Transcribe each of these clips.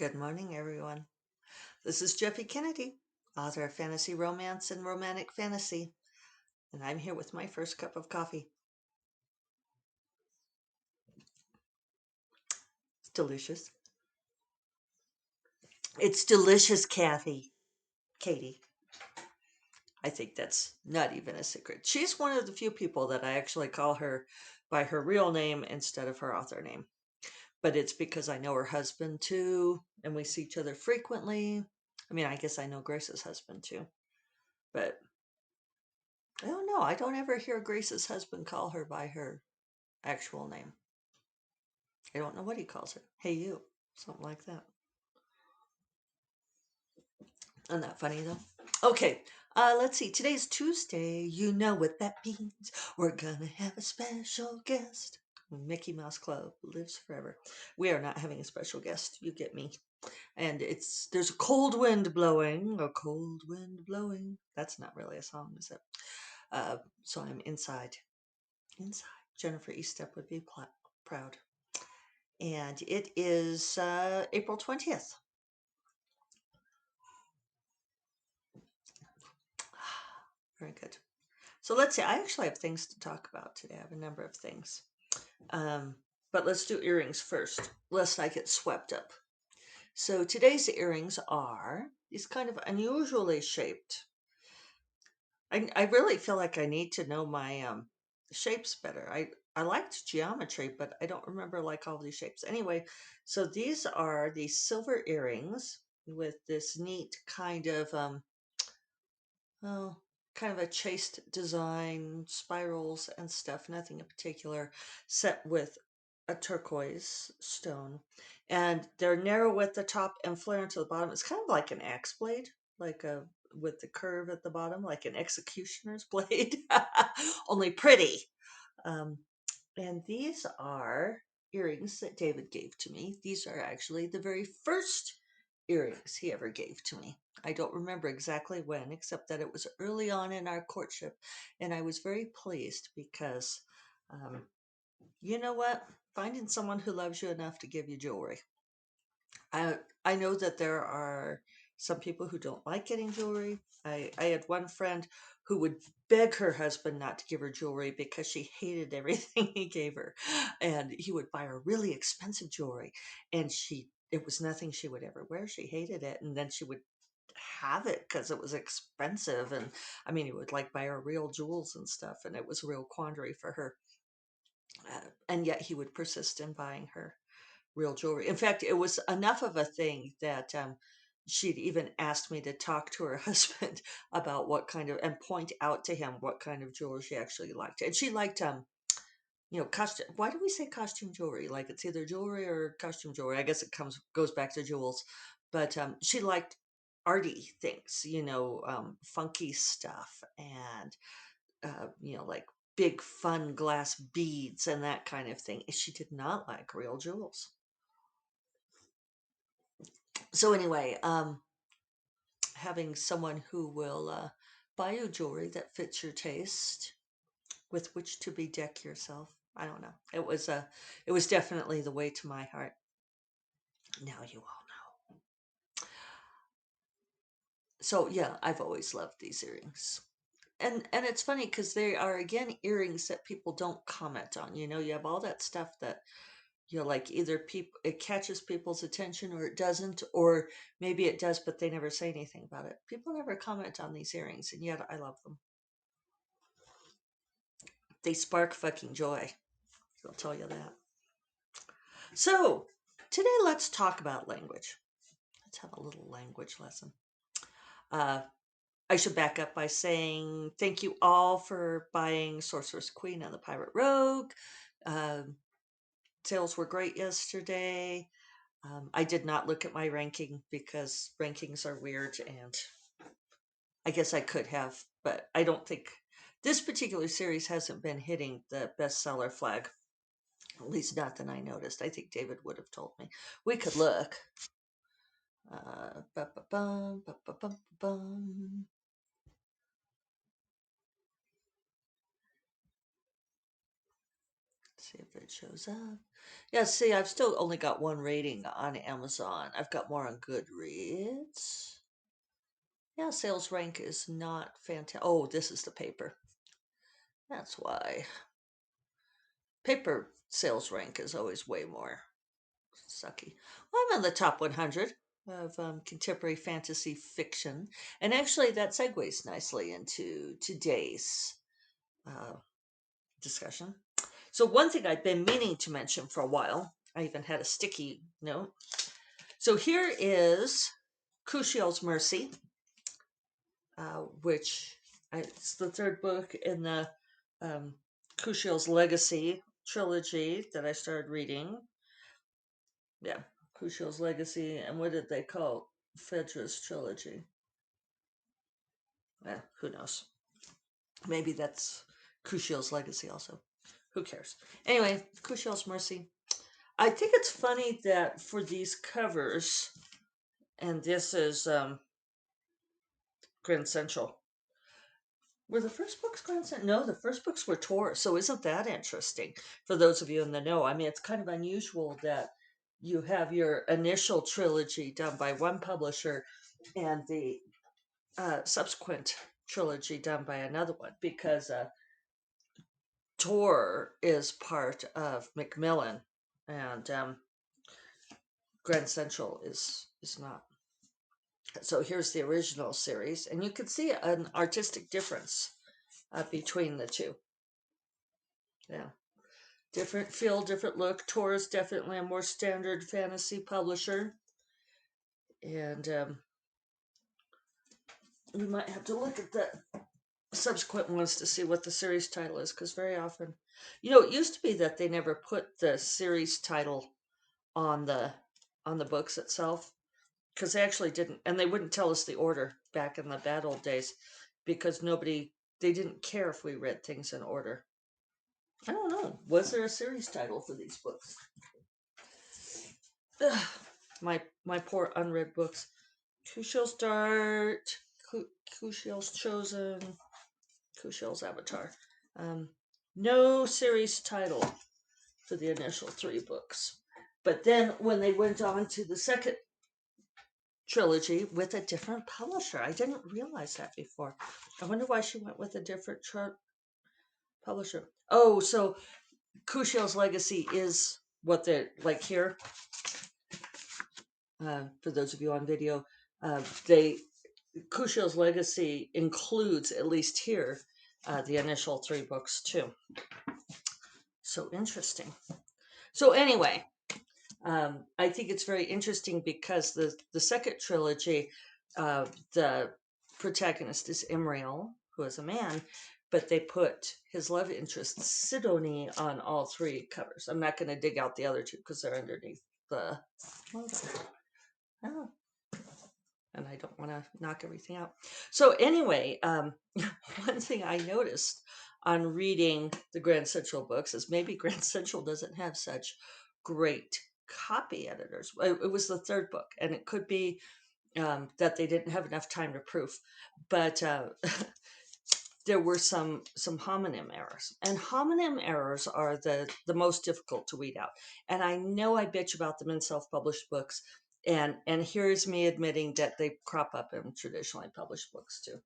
Good morning, everyone. This is Jeffy Kennedy, author of fantasy romance and romantic fantasy, and I'm here with my first cup of coffee. It's delicious. It's delicious, Kathy. Katie. I think that's not even a secret. She's one of the few people that I actually call her by her real name instead of her author name. But it's because I know her husband too, and we see each other frequently. I mean, I guess I know Grace's husband too, but I don't know. I don't ever hear Grace's husband call her by her actual name. I don't know what he calls her. Hey, you. Something like that. Isn't that funny, though? Okay, let's see. Today's Tuesday. You know what that means. We're gonna have a special guest. Mickey Mouse Club lives forever. We are not having a special guest. You get me. And there's a cold wind blowing. A cold wind blowing. That's not really a song, is it? So I'm inside. Inside. Jennifer Eastep would be proud. And it is April 20th. Very good. So let's see. I actually have things to talk about today. I have a number of things. Um, but let's do earrings first, lest I get swept up. So today's earrings are these kind of unusually shaped. I really feel like I need to know my shapes better. I liked geometry, but I don't remember like all these shapes. Anyway, so these are these silver earrings with this neat kind of oh, kind of a chaste design, spirals and stuff, nothing in particular, set with a turquoise stone. And they're narrow at the top and flare into the bottom. It's kind of like an axe blade, like a with the curve at the bottom, like an executioner's blade, only pretty. Um, and these are earrings that David gave to me. These are actually the very first earrings he ever gave to me. I don't remember exactly when, except that it was early on in our courtship. And I was very pleased because, um, you know what? Finding someone who loves you enough to give you jewelry. I, I know that there are some people who don't like getting jewelry. I had one friend who would beg her husband not to give her jewelry because she hated everything he gave her. And he would buy her really expensive jewelry. And it was nothing she would ever wear. She hated it. And then she would have it because it was expensive. And I mean, he would like buy her real jewels and stuff. And it was a real quandary for her. And yet he would persist in buying her real jewelry. In fact, it was enough of a thing that she'd even asked me to talk to her husband about what kind of and point out to him what kind of jewelry she actually liked. And she liked costume. Why do we say costume jewelry? Like it's either jewelry or costume jewelry. I guess it goes back to jewels. But she liked arty things, funky stuff and like big fun glass beads and that kind of thing. She did not like real jewels. So anyway, having someone who will buy you jewelry that fits your taste, with which to bedeck yourself. I don't know. It was definitely the way to my heart. Now you all know. So yeah, I've always loved these earrings. And it's funny because they are again earrings that people don't comment on. You have all that stuff that like either people it catches people's attention or it doesn't, or maybe it does, but they never say anything about it. People never comment on these earrings, and yet I love them. They spark fucking joy. I'll tell you that. So today, let's talk about language. Let's have a little language lesson. Uh, I should back up by saying thank you all for buying Sorceress Queen and the Pirate Rogue. Sales were great yesterday. I did not look at my ranking because rankings are weird, and I guess I could have, but I don't think this particular series hasn't been hitting the bestseller flag. At least not that I noticed. I think David would have told me. We could look. Ba-ba-bum, ba-ba-bum. See if it shows up. Yeah, see, I've still only got one rating on Amazon. I've got more on Goodreads. Yeah, sales rank is not fantastic. Oh, this is the paper. That's why. Paper sales rank is always way more sucky. Well, I'm in the top 100 of contemporary fantasy fiction. And actually, that segues nicely into today's uh, discussion. So, one thing I've been meaning to mention for a while, I even had a sticky note. So, here is Kushiel's Mercy, which it's the third book in the Kushiel's Legacy trilogy that I started reading. Yeah, Kushiel's Legacy, and what did they call Phaedra's trilogy? Who knows? Maybe that's Kushiel's Legacy also. Who cares? Anyway, Kushiel's Mercy. I think it's funny that for these covers, and this is Grand Central. Were the first books Grand Central? No, the first books were Tor. So isn't that interesting? For those of you in the know, I mean, it's kind of unusual that you have your initial trilogy done by one publisher and the subsequent trilogy done by another one, because Tor is part of Macmillan, and Grand Central is not. So here's the original series, and you can see an artistic difference between the two. Yeah, different feel, different look. Tor is definitely a more standard fantasy publisher, and we might have to look at the subsequent ones to see what the series title is, because very often, it used to be that they never put the series title on the books itself, because they actually didn't, and they wouldn't tell us the order back in the bad old days, because they didn't care if we read things in order. I don't know. Was there a series title for these books? Ugh, my poor unread books. Kushiel's Dart, Kushiel's Chosen, Kushiel's Avatar. No series title for the initial 3 books. But then when they went on to the second trilogy with a different publisher, I didn't realize that before. I wonder why she went with a different publisher. Oh, so Kushiel's Legacy is what they're like here. For those of you on video, Kushiel's Legacy includes, at least here, the initial 3 books too. So interesting. So anyway, I think it's very interesting because the second trilogy, the protagonist is Imriel, who is a man, but they put his love interest Sidonie on all 3 covers. I'm not going to dig out the other 2 because they're underneath the logo. Oh. And I don't want to knock everything out. So anyway, one thing I noticed on reading the Grand Central books is maybe Grand Central doesn't have such great copy editors. It was the 3rd book, and it could be that they didn't have enough time to proof, but there were some homonym errors, and homonym errors are the most difficult to weed out. And I know I bitch about them in self-published books, and here's me admitting that they crop up in traditionally published books too,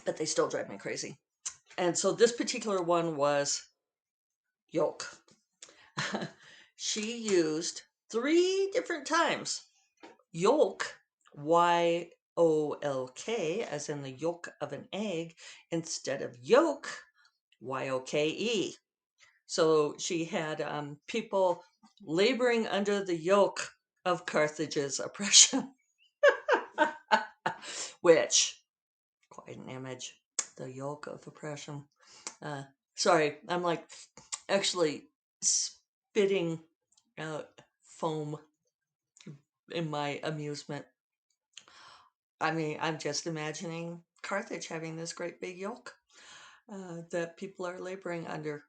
but they still drive me crazy. And so this particular one was yolk. She used 3 different times yolk, YOLK, as in the yolk of an egg, instead of yolk, YOKE. So she had people laboring under the yoke of Carthage's oppression, which, quite an image, the yoke of oppression. Sorry, I'm like actually spitting out foam in my amusement. I mean, I'm just imagining Carthage having this great big yoke that people are laboring under.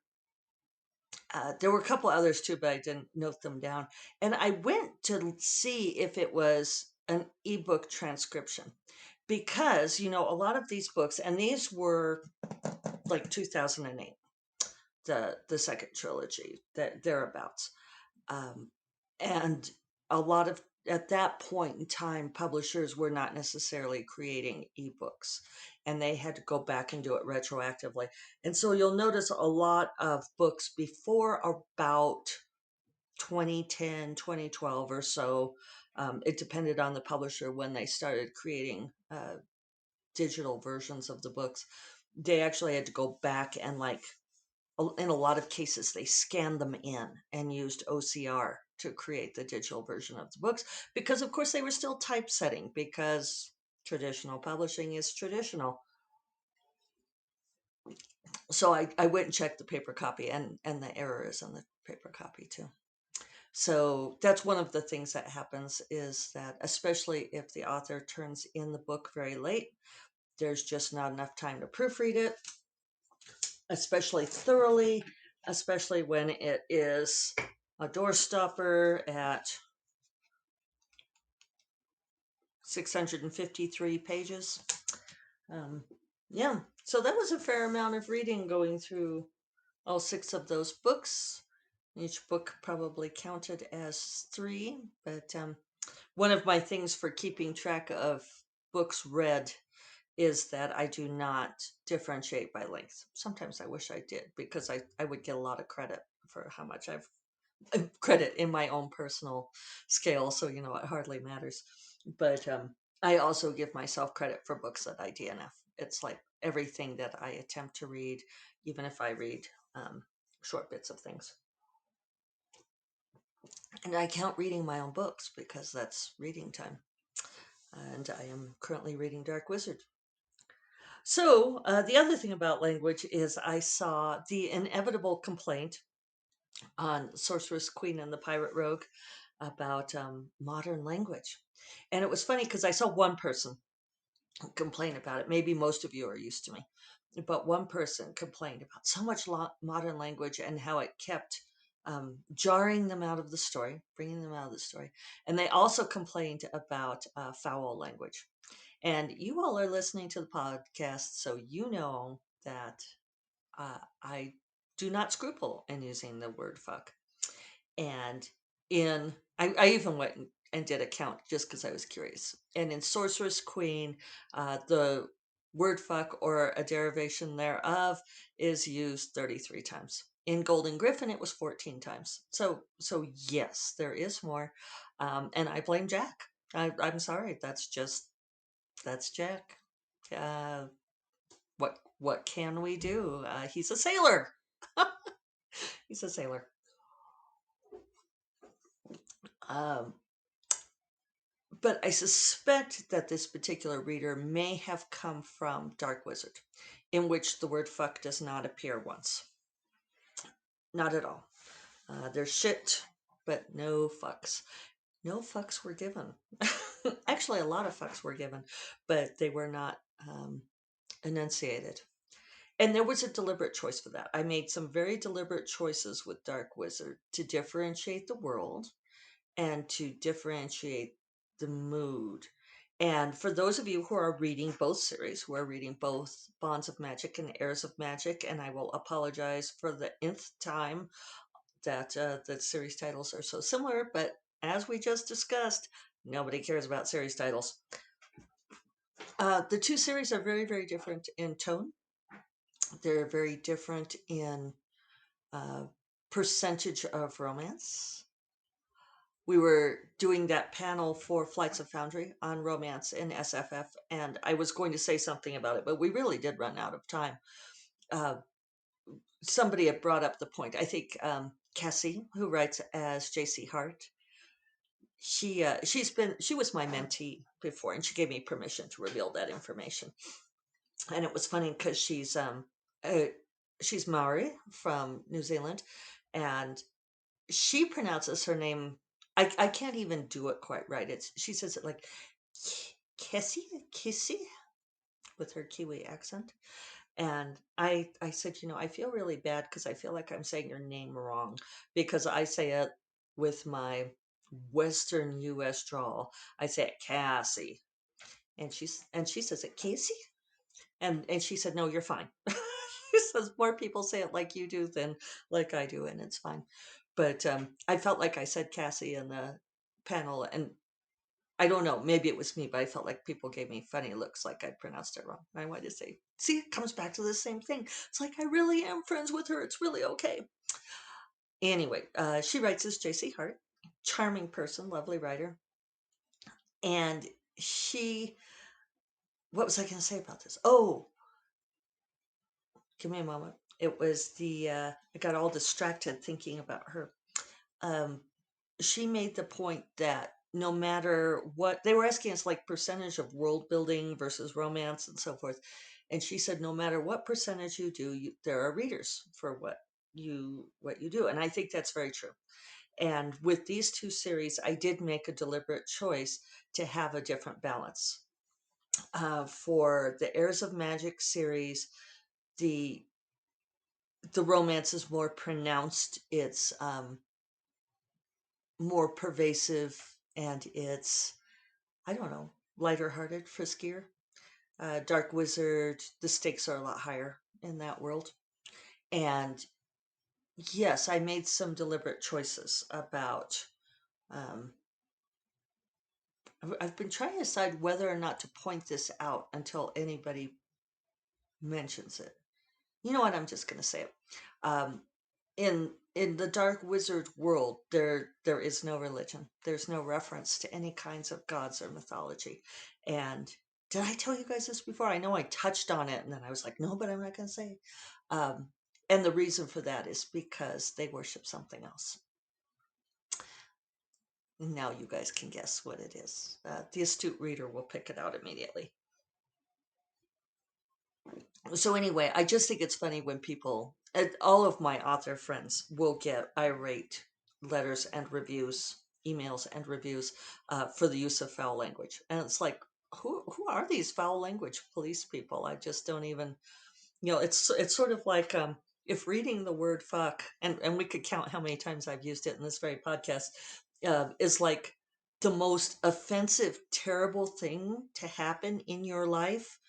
There were a couple others too, but I didn't note them down. And I went to see if it was an ebook transcription, because, a lot of these books, and these were like 2008, the second trilogy, that thereabouts. Um, and a lot of at that point in time, publishers were not necessarily creating ebooks, and they had to go back and do it retroactively. And so you'll notice a lot of books before about 2010, 2012 or so. It depended on the publisher when they started creating digital versions of the books. They actually had to go back and, like, in a lot of cases, they scanned them in and used OCR to create the digital version of the books, because, of course, they were still typesetting, because traditional publishing is traditional. So I went and checked the paper copy, and the error is in the paper copy too. So that's one of the things that happens, is that especially if the author turns in the book very late, there's just not enough time to proofread it, especially thoroughly, especially when it is a doorstopper at 653 pages. Um, yeah, so that was a fair amount of reading, going through all 6 of those books. Each book probably counted as 3, but one of my things for keeping track of books read is that I do not differentiate by length. Sometimes I wish I did, because I would get a lot of credit for how much I've credit in my own personal scale. So, it hardly matters. But I also give myself credit for books that I DNF. It's like everything that I attempt to read, even if I read short bits of things. And I count reading my own books, because that's reading time. And I am currently reading Dark Wizard. So, the other thing about language is, I saw the inevitable complaint on Sorceress Queen and the Pirate Rogue about modern language. And it was funny, because I saw one person complain about it. Maybe most of you are used to me, but one person complained about so much modern language, and how it kept jarring them out of the story, bringing them out of the story. And they also complained about foul language. And you all are listening to the podcast, so you know that I do not scruple in using the word fuck. And I even went and did a count, just because I was curious. And in Sorceress Queen, the word fuck, or a derivation thereof, is used 33 times. In Golden Griffin, it was 14 times. So yes, there is more. And I blame Jack. I'm sorry. That's Jack. Uh, what can we do? He's a sailor. He's a sailor. Um, but I suspect that this particular reader may have come from Dark Wizard, in which the word fuck does not appear once. Not at all. There's shit, but no fucks. No fucks were given. Actually, a lot of fucks were given, but they were not enunciated. And there was a deliberate choice for that. I made some very deliberate choices with Dark Wizard to differentiate the world, and to differentiate the mood. And for those of you who are reading both series, who are reading both Bonds of Magic and Heirs of Magic, and I will apologize for the nth time that the series titles are so similar, but as we just discussed, nobody cares about series titles. The 2 series are very, very different in tone. They're very different in percentage of romance. We were doing that panel for Flights of Foundry on romance in SFF, and I was going to say something about it, but we really did run out of time. Somebody had brought up the point. I think Cassie, who writes as JC Hart, she was my mentee before, and she gave me permission to reveal that information. And it was funny, because she's Maori from New Zealand, and she pronounces her name. I can't even do it quite right. She says it like Kissy, with her Kiwi accent. And I said, I feel really bad, because I feel like I'm saying your name wrong, because I say it with my Western U.S. drawl. I say it Cassie, and she says it Casey, and she said, no, you're fine. He says more people say it like you do than like I do, and it's fine. But I felt like I said Cassie in the panel, and I don't know, maybe it was me, but I felt like people gave me funny looks like I pronounced it wrong. And I wanted to say, see, it comes back to the same thing. It's like I really am friends with her. It's really okay. Anyway, she writes as JC Hart, charming person, lovely writer. And she, what was I going to say about this? Oh, give me a moment. It was I got all distracted thinking about her. Um, she made the point that no matter what they were asking us, like percentage of world building versus romance and so forth, and she said no matter what percentage you do, there are readers for what you do, and I think that's very true. And with these two series, I did make a deliberate choice to have a different balance. For the Heirs of Magic series, the the romance is more pronounced. It's more pervasive, and it's, I don't know, lighter hearted, friskier. Dark Wizard, the stakes are a lot higher in that world. And yes, I made some deliberate choices about. Um, I've been trying to decide whether or not to point this out until anybody mentions it. You know what? I'm just going to say it. Um, in the Dark Wizard world, there is no religion. There's no reference to any kinds of gods or mythology. And did I tell you guys this before? I know I touched on it, and then I was like, no, but I'm not going to say it. Um, and the reason for that is because they worship something else. Now you guys can guess what it is. The astute reader will pick it out immediately. So anyway, I just think it's funny when people, all of my author friends will get irate letters and reviews, emails and reviews for the use of foul language, and it's like, who are these foul language police people? I just don't even, it's sort of like if reading the word fuck, and we could count how many times I've used it in this very podcast, is like the most offensive, terrible thing to happen in your life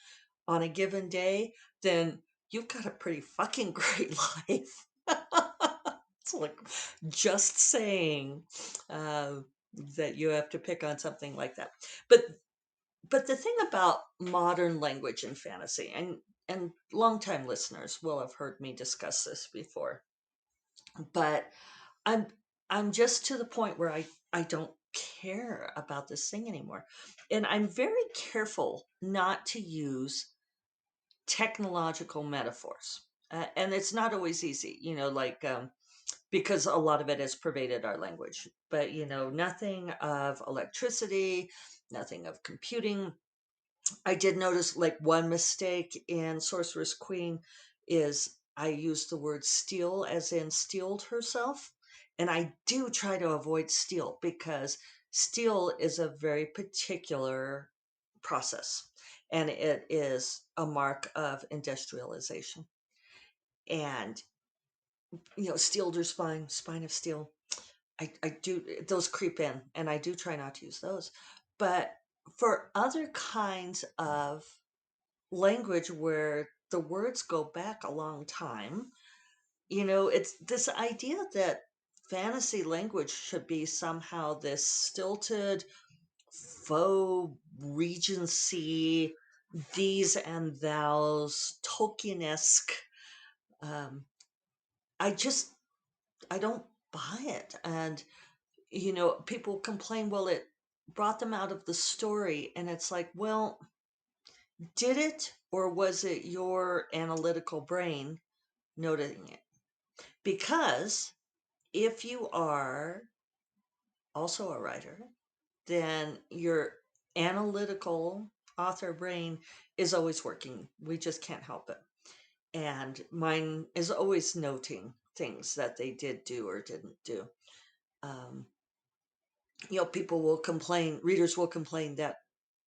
on a given day, then you've got a pretty fucking great life. It's like just saying uh, that you have to pick on something like that. But the thing about modern language and fantasy, and longtime listeners will have heard me discuss this before, but I'm I'm just to the point where I don't care about this thing anymore, and I'm very careful not to use technological metaphors. And it's not always easy, like, because a lot of it has pervaded our language. But, nothing of electricity, nothing of computing. I did notice, like, one mistake in Sorceress Queen is I used the word steal as in steeled herself. And I do try to avoid steal because steal is a very particular process, and it is a mark of industrialization. And steeled or spine of steel, I do, those creep in, and I do try not to use those. But for other kinds of language where the words go back a long time, it's this idea that fantasy language should be somehow this stilted faux regency, these and thous, Tolkien-esque. Um, I just, I don't buy it. And, people complain, well, it brought them out of the story. And it's like, well, did it, or was it your analytical brain noting it? Because if you are also a writer, then your analytical author brain is always working. We just can't help it. And mine is always noting things that they did do or didn't do. Um, people will complain, readers will complain that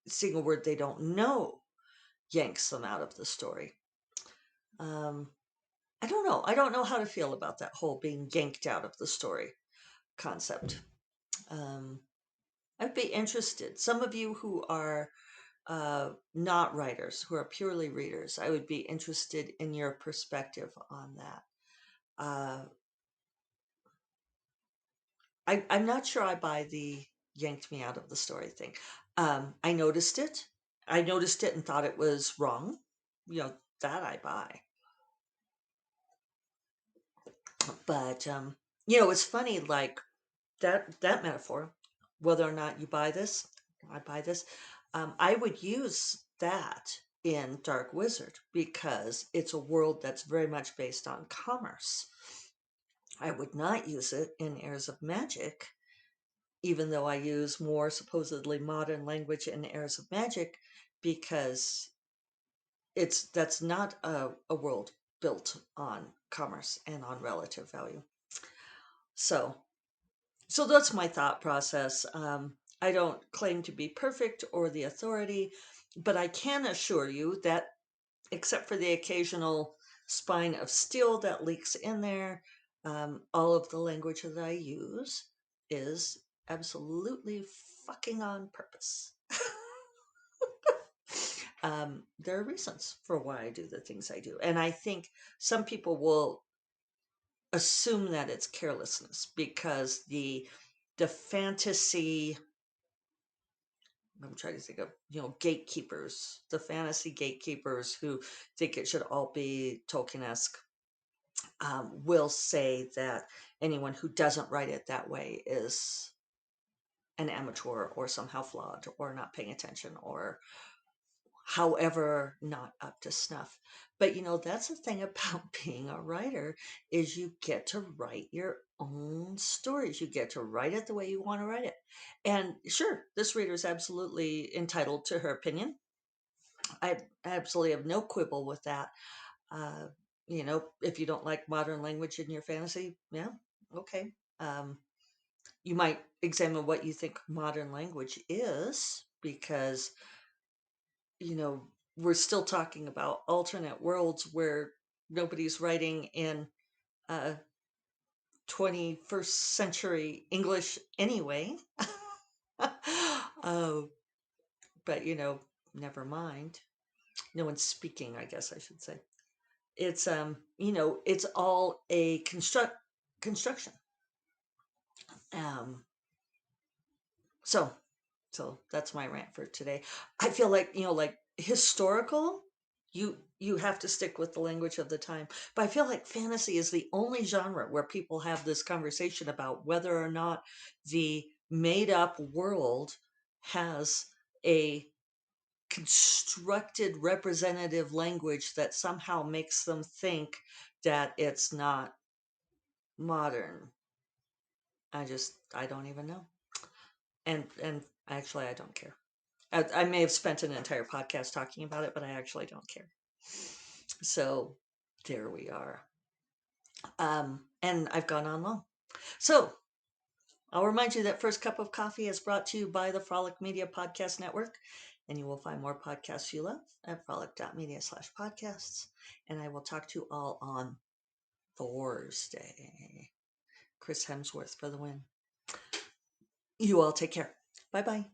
seeing a word they don't know yanks them out of the story. Um, I don't know. I don't know how to feel about that whole being yanked out of the story concept. Um, I'd be interested. Some of you who are not writers, who are purely readers. I would be interested in your perspective on that. Uh, I'm not sure I buy the yanked me out of the story thing. I noticed it. I noticed it and thought it was wrong. That I buy. But it's funny, like that metaphor, whether or not you buy this, I buy this. I would use that in Dark Wizard because it's a world that's very much based on commerce. I would not use it in Heirs of Magic, even though I use more supposedly modern language in Heirs of Magic, because that's not a world built on commerce and on relative value. So so that's my thought process. I don't claim to be perfect or the authority, but I can assure you that, except for the occasional spine of steel that leaks in there, all of the language that I use is absolutely fucking on purpose. There are reasons for why I do the things I do. And I think some people will assume that it's carelessness because the fantasy, I'm trying to think of, gatekeepers, the fantasy gatekeepers who think it should all be Tolkien-esque, will say that anyone who doesn't write it that way is an amateur or somehow flawed or not paying attention or however not up to snuff. But that's the thing about being a writer, is you get to write your own stories. You get to write it the way you want to write it. And sure, this reader is absolutely entitled to her opinion. I absolutely have no quibble with that. uh, if you don't like modern language in your fantasy, yeah, okay. You might examine what you think modern language is, because you know, we're still talking about alternate worlds where nobody's writing in uh, 21st century English anyway. uh, but, never mind. No one's speaking, I guess I should say. It's all a construction. Um, so So that's my rant for today. I feel like, like historical, you have to stick with the language of the time. But I feel like fantasy is the only genre where people have this conversation about whether or not the made up world has a constructed representative language that somehow makes them think that it's not modern. I don't even know. And actually I don't care. I may have spent an entire podcast talking about it, but I actually don't care. So there we are. And I've gone on long. So I'll remind you that First Cup of Coffee is brought to you by the Frolic Media Podcast Network. And you will find more podcasts you love at frolic.media/podcasts. And I will talk to you all on Thursday. Chris Hemsworth for the win. You all take care. Bye bye.